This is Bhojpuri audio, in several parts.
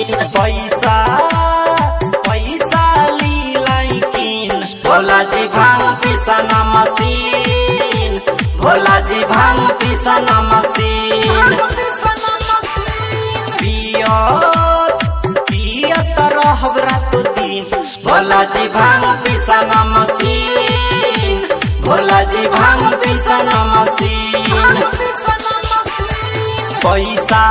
पैसा पैसा लीलाई किन भोला जी भांग पिसना मशीन, भोला जी भांग पिसना मशीन। पियत रहब रात दिन भोला जी भांग पिसना मशीन, भोला जी भांग पिसना मशीन। पैसा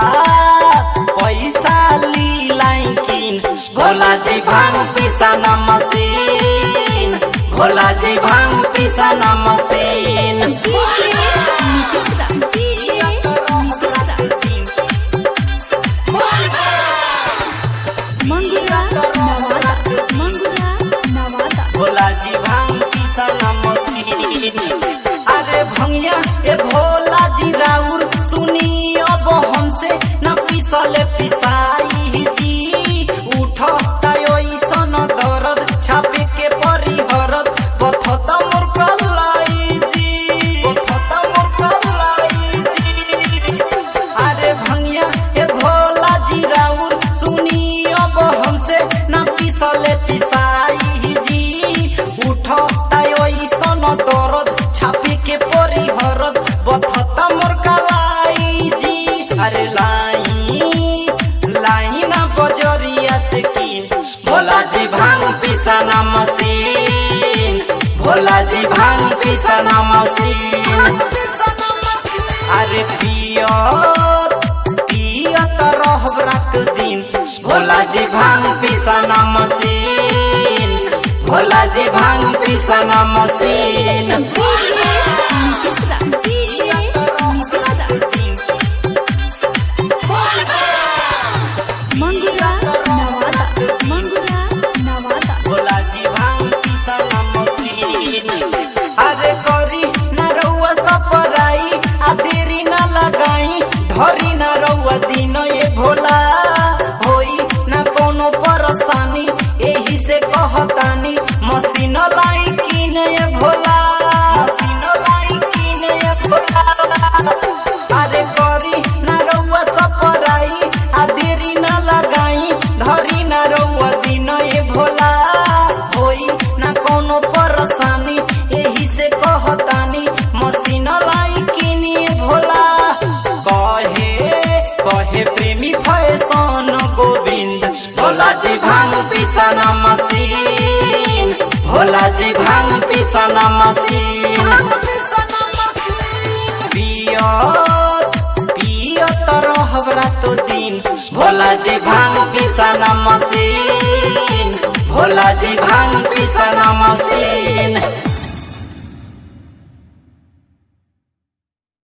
पैसा लीलाई किन भोला जी भांग पिसना मशीन, भोला जी भांग पिसना मशीन। भोला जी भांग पिसना मशीन। अरे भंगिया ए भोला जी राउर सुनी अब हमसे न पिसले पिसाई जी। उठता ओइसन दर्द छापे के परी हरद बथत मोर कलाई जी, बथत मोर कलाई जी। अरे भंगिया ए भोला जी राउर सुनी अब हमसे न पिसले पिसाई जी। उठता ओइसन दर्द छापे के परी हरद बथत मोर कलाई जी। अरे लाइना बजरिया से किन भोला जी भांग पिसना मशीन, भोला जी भांग पिसना मशीन। अरे पियत रहब रात दिन भोला जी भांग पिसना मशीन, भोला जी भांग पिसना मशीन। भोला जी भांग पिसना मशीन। अरे करी न रउआ सपराई आ देरी न लगाई धरी न रउआ दिन ये भोला होई न कोनो परेशानी एही से कहतानी मशीन लाई किन ये भोला, मशीन लाई किन ये भोला। अरे करी न रउआ सपराई आ देरी न लगाई धरी न रउआ दिन ये भोला होई न कोनो परेशानी एही से कहतानी मशीन लाई किन ये भोला। कहे प्रेमी फैशन गोविंद भोला जी भांग पिसना मशीन, भोला जी भांग पिसना मशीन। पियत रहब रात दिन भोला जी भांग पिसना मशीन, भोला जी भांग पिसना मशीन।